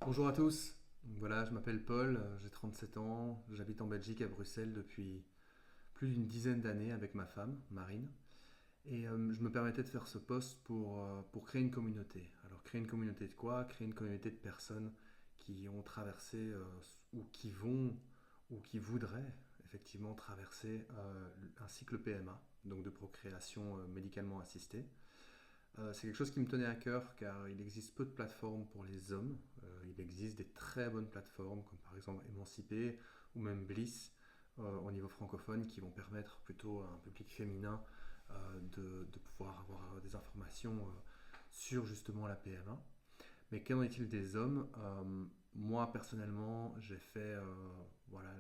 Bonjour à tous. Donc voilà, je m'appelle Paul, j'ai 37 ans, j'habite en Belgique à Bruxelles depuis plus d'une dizaine d'années avec ma femme, Marine. Et je me permettais de faire ce post pour créer une communauté. Alors créer une communauté de quoi? Créer une communauté de personnes qui ont traversé ou qui vont ou qui voudraient effectivement traverser un cycle PMA, donc de procréation médicalement assistée. C'est quelque chose qui me tenait à cœur car il existe peu de plateformes pour les hommes. Il existe des très bonnes plateformes comme par exemple Émancipé ou même Bliss au niveau francophone qui vont permettre plutôt à un public féminin de pouvoir avoir des informations sur justement la PMA. Mais qu'en est-il des hommes? Moi personnellement j'ai fait voilà,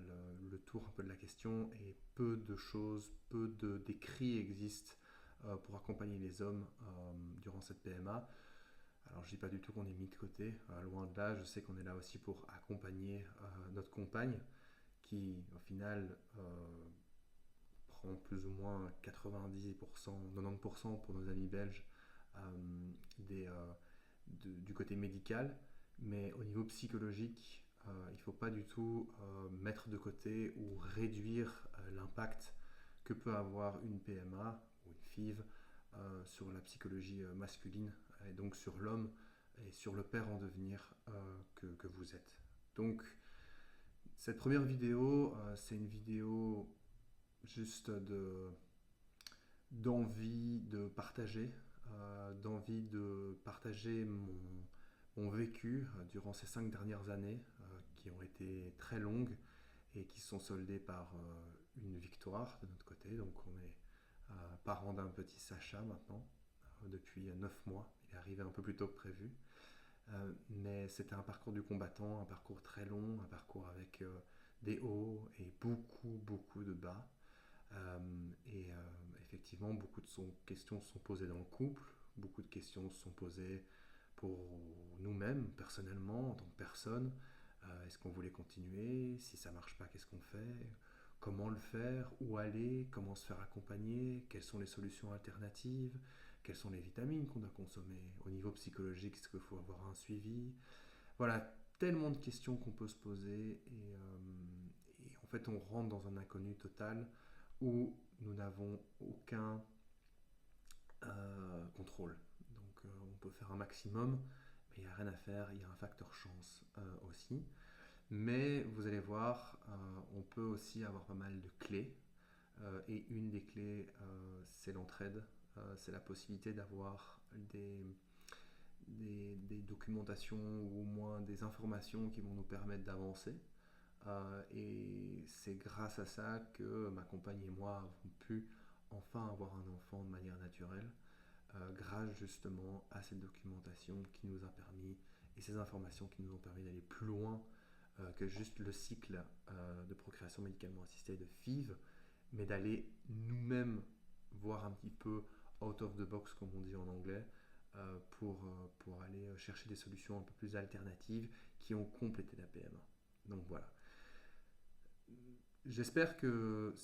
le tour un peu de la question et peu de choses, d'écrits existent pour accompagner les hommes durant cette PMA. Alors je dis pas du tout qu'on est mis de côté, loin de là, je sais qu'on est là aussi pour accompagner notre compagne qui au final prend plus ou moins 90%, 90% pour nos amis belges des, du côté médical, mais au niveau psychologique, il ne faut pas du tout mettre de côté ou réduire l'impact que peut avoir une PMA ou une FIV sur la psychologie masculine et donc sur l'homme et sur le père en devenir que vous êtes. Donc cette première vidéo, c'est une vidéo juste d'envie de partager mon vécu durant ces 5 dernières années qui ont été très longues et qui se sont soldées par une victoire de notre côté. Donc on est parent d'un petit Sacha maintenant depuis 9 mois. Il est arrivé un peu plus tôt que prévu. Mais c'était un parcours du combattant, un parcours très long, un parcours avec des hauts et beaucoup de bas. Et effectivement, beaucoup de questions se sont posées dans le couple, beaucoup de questions se sont posées pour nous-mêmes, personnellement, en tant que personne. Est-ce qu'on voulait continuer? Si ça marche pas, qu'est-ce qu'on fait? Comment le faire? Où aller? Comment se faire accompagner? Quelles sont les solutions alternatives? Quelles sont les vitamines qu'on doit consommer? Au niveau psychologique, est-ce qu'il faut avoir un suivi? Voilà, tellement de questions qu'on peut se poser et en fait on rentre dans un inconnu total où nous n'avons aucun contrôle. Donc on peut faire un maximum, mais il n'y a rien à faire, il y a un facteur chance aussi. Mais vous allez voir, on peut aussi avoir pas mal de clés. Et une des clés, c'est l'entraide. C'est la possibilité d'avoir des documentations ou au moins des informations qui vont nous permettre d'avancer. Et c'est grâce à ça que ma compagne et moi avons pu enfin avoir un enfant de manière naturelle, grâce justement à cette documentation qui nous a permis et ces informations qui nous ont permis d'aller plus loin que juste le cycle de procréation médicalement assistée de FIV, mais d'aller nous-mêmes voir un petit peu out of the box, comme on dit en anglais, pour aller chercher des solutions un peu plus alternatives qui ont complété la PMA. Donc voilà. J'espère que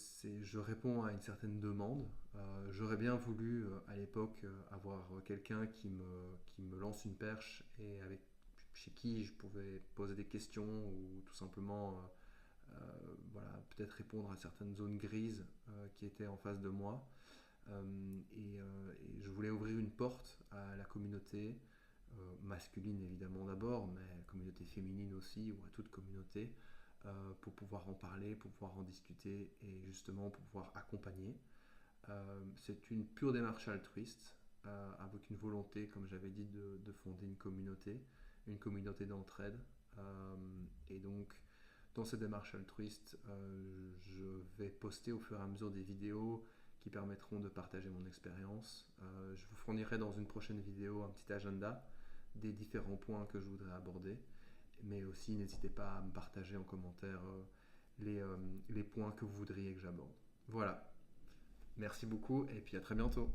je réponds à une certaine demande. J'aurais bien voulu à l'époque avoir quelqu'un qui me lance une perche et chez qui je pouvais poser des questions ou tout simplement voilà, peut-être répondre à certaines zones grises qui étaient en face de moi. Et je voulais ouvrir une porte à la communauté masculine évidemment d'abord, mais communauté féminine aussi, ou à toute communauté, pour pouvoir en parler, pour pouvoir en discuter et justement pour pouvoir accompagner. C'est une pure démarche altruiste, avec une volonté, comme j'avais dit, de fonder une communauté d'entraide. Et donc, dans cette démarche altruiste, je vais poster au fur et à mesure des vidéos qui permettront de partager mon expérience. Je vous fournirai dans une prochaine vidéo un petit agenda des différents points que je voudrais aborder. Mais aussi, n'hésitez pas à me partager en commentaire les points que vous voudriez que j'aborde. Voilà. Merci beaucoup et puis à très bientôt.